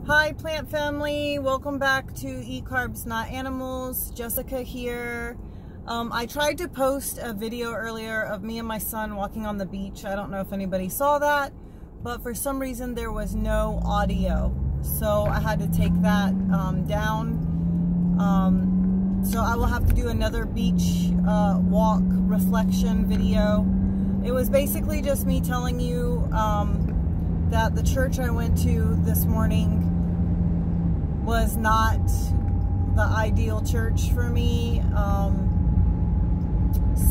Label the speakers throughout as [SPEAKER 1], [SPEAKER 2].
[SPEAKER 1] Hi plant family, welcome back to Eat Carbs Not Animals. Jessica here. I tried to post a video earlier of me and my son walking on the beach. I don't know if anybody saw that, but for some reason there was no audio, so I had to take that down. So I will have to do another beach walk reflection video. It was basically just me telling you that the church I went to this morning was not the ideal church for me.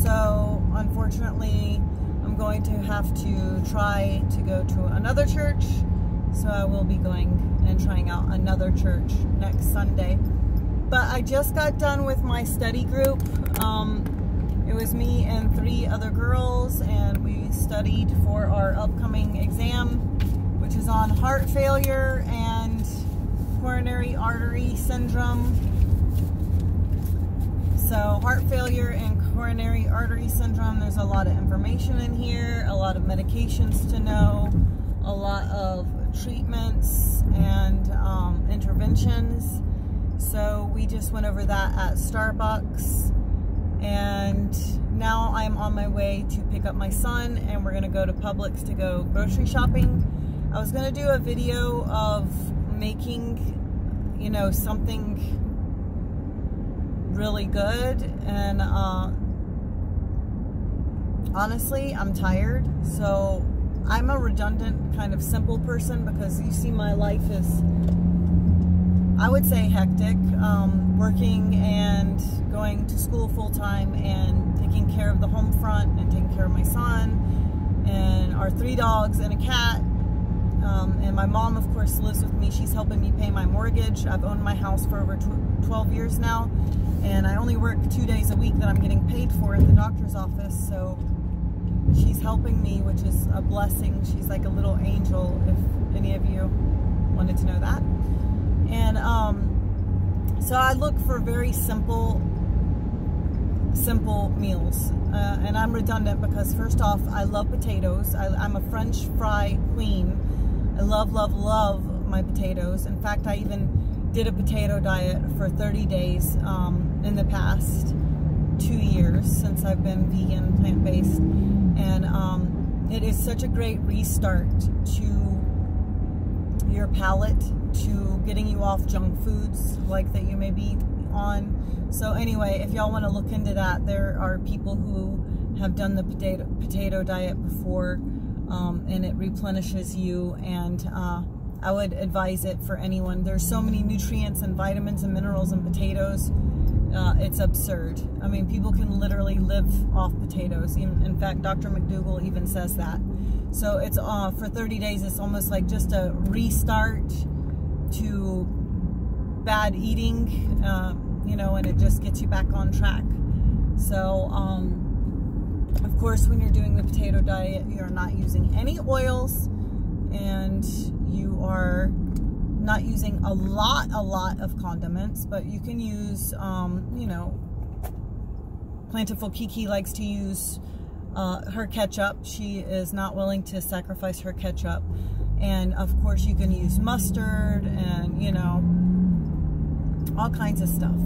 [SPEAKER 1] So unfortunately, I'm going to have to try to go to another church. So I will be going and trying out another church next Sunday. But I just got done with my study group. It was me and 3 other girls, and we studied for our upcoming exam, which is on heart failure and coronary artery syndrome. So heart failure and coronary artery syndrome, there's a lot of information in here, a lot of medications to know, a lot of treatments and interventions. So we just went over that at Starbucks, and now I'm on my way to pick up my son, and we're gonna go to Publix to go grocery shopping. I was gonna do a video of making, you know, something really good, and honestly, I'm tired. So I'm a redundant kind of simple person, because you see my life is, I would say, hectic, working and going to school full-time and taking care of the home front and taking care of my son and our 3 dogs and a cat. And my mom, of course, lives with me. She's helping me pay my mortgage. I've owned my house for over 12 years now, and I only work 2 days a week that I'm getting paid for at the doctor's office. So she's helping me, which is a blessing. She's like a little angel, if any of you wanted to know that. And so I look for very simple meals. And I'm redundant because, first off, I love potatoes. I'm a French fry queen. I love, love, love my potatoes. In fact, I even did a potato diet for 30 days in the past 2 years since I've been vegan, plant-based. And it is such a great restart to your palate, to getting you off junk foods like that you may be on. So anyway, if y'all want to look into that, there are people who have done the potato diet before, and it replenishes you, and I would advise it for anyone. There's so many nutrients and vitamins and minerals in potatoes, it's absurd. I mean, people can literally live off potatoes. In fact, Dr.Mcdougall even says that. So it's for 30 days, it's almost like just a restart to bad eating, you know, and it just gets you back on track. So, of course, when you're doing the potato diet, you're not using any oils, and you are not using a lot of condiments, but you can use, you know, Plentiful Kiki likes to use her ketchup. She is not willing to sacrifice her ketchup. And of course you can use mustard and, you know, all kinds of stuff.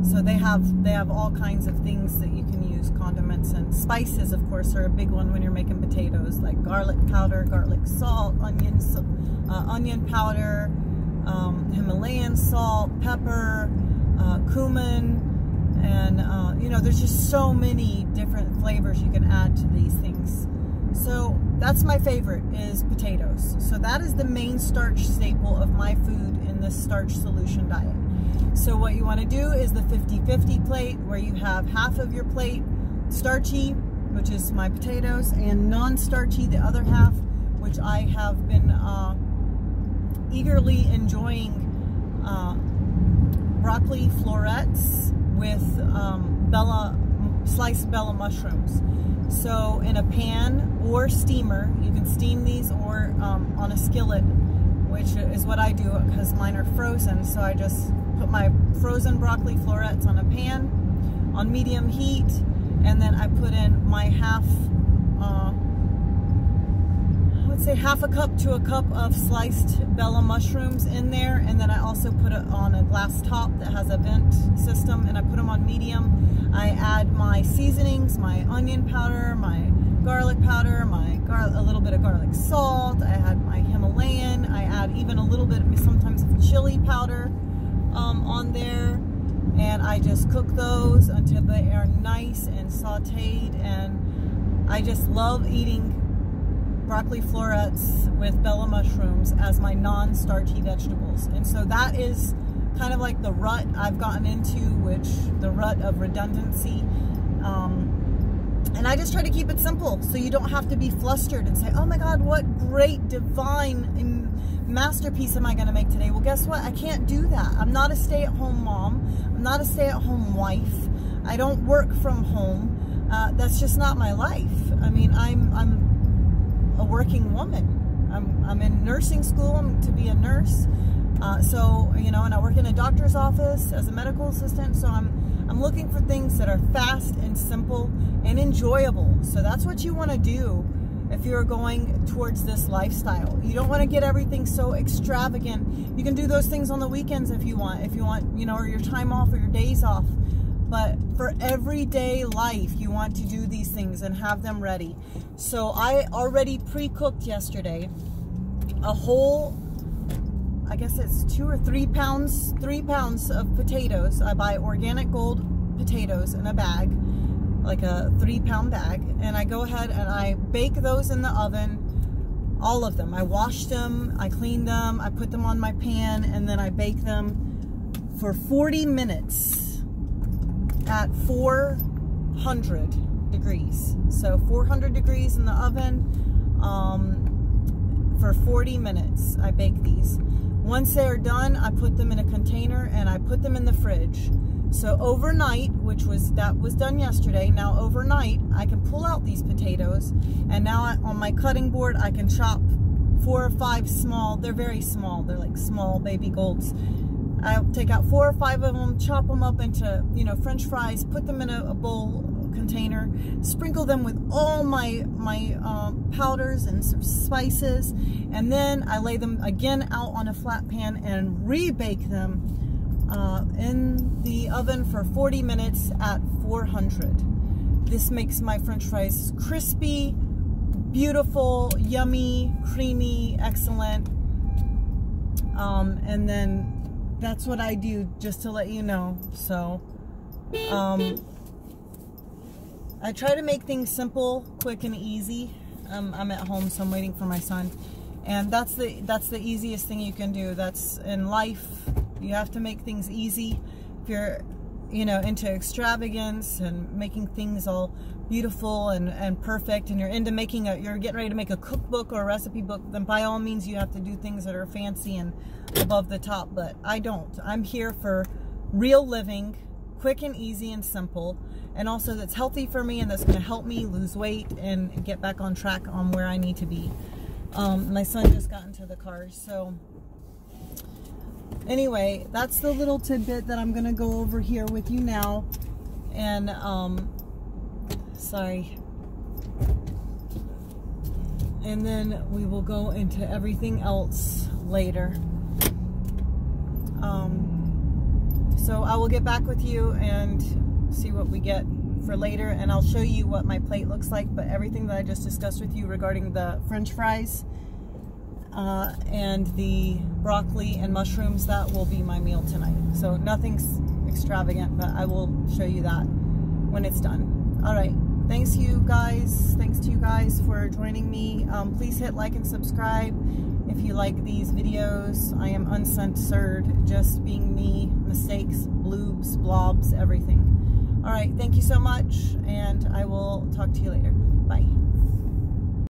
[SPEAKER 1] So they have all kinds of things that you can use, condiments, and spices, of course, are a big one when you're making potatoes, like garlic powder, garlic salt, onion powder, Himalayan salt, pepper, cumin, and you know, there's just so many different flavors you can add to these things. So that's my favorite, is potatoes. So that is the main starch staple of my food in this starch solution diet. So what you want to do is the 50-50 plate, where you have half of your plate starchy, which is my potatoes, and non-starchy, the other half, which I have been eagerly enjoying broccoli florets with sliced Bella mushrooms. So in a pan or steamer, you can steam these, or on a skillet, which is what I do because mine are frozen. So I just put my frozen broccoli florets on a pan on medium heat, and then I put in my half would say half a cup to a cup of sliced Bella mushrooms in there, and then I also put it on a glass top that has a vent system, and I put them on medium. I add my seasonings, my onion powder, my garlic powder, a little bit of garlic salt. I add my Himalayan. I add even a little bit of sometimes chili powder on there, and I just cook those until they are nice and sauteed. And I just love eating broccoli florets with Bella mushrooms as my non-starchy vegetables. And so that is kind of like the rut I've gotten into, the rut of redundancy. And I just try to keep it simple so you don't have to be flustered and say, oh my God, what great divine masterpiece am I going to make today? Well, guess what? I can't do that. I'm not a stay-at-home mom. I'm not a stay-at-home wife. I don't work from home. That's just not my life. I mean, I'm a working woman. I'm in nursing school to be a nurse. So, you know, and I work in a doctor's office as a medical assistant. So I'm looking for things that are fast and simple and enjoyable. So that's what you want to do if you're going towards this lifestyle. You don't want to get everything so extravagant. You can do those things on the weekends if you want, you know, or your time off or your days off. But for everyday life, you want to do these things and have them ready. So I already pre-cooked yesterday a whole, I guess it's 2 or 3 pounds, 3 pounds of potatoes. I buy organic gold potatoes in a bag, like a 3-pound bag, and I go ahead and I bake those in the oven, all of them. I wash them, I clean them, I put them on my pan, and then I bake them for 40 minutes at 400 degrees. So 400 degrees in the oven for 40 minutes. I bake these. Once they are done, I put them in a container and I put them in the fridge. So overnight, that was done yesterday, now overnight, I can pull out these potatoes, and now on my cutting board, I can chop 4 or 5 small, they're very small, they're like small baby golds. I'll take out 4 or 5 of them, chop them up into, you know, French fries, put them in a bowl container, sprinkle them with all my powders and some spices, and then I lay them again out on a flat pan and rebake them in the oven for 40 minutes at 400. This makes my French fries crispy, beautiful, yummy, creamy, excellent. And then that's what I do, just to let you know. So I try to make things simple, quick, and easy. I'm at home, so I'm waiting for my son, and that's the easiest thing you can do. That's in life. You have to make things easy. If you're, you know, into extravagance and making things all beautiful and perfect, and you're into you're getting ready to make a cookbook or a recipe book, then by all means you have to do things that are fancy and above the top. But I don't. I'm here for real living, quick and easy and simple, and also that's healthy for me and that's going to help me lose weight and get back on track on where I need to be. My son just got into the car, so anyway, that's the little tidbit that I'm going to go over here with you now. And sorry, and then we will go into everything else later. So I will get back with you and see what we get for later, and I'll show you what my plate looks like. But everything that I just discussed with you regarding the French fries and the broccoli and mushrooms, that will be my meal tonight. So nothing's extravagant, but I will show you that when it's done. All right. Thanks to you guys for joining me. Please hit like and subscribe if you like these videos. I am uncensored, just being me, mistakes, bloobs, blobs, everything. All right, thank you so much, and I will talk to you later. Bye.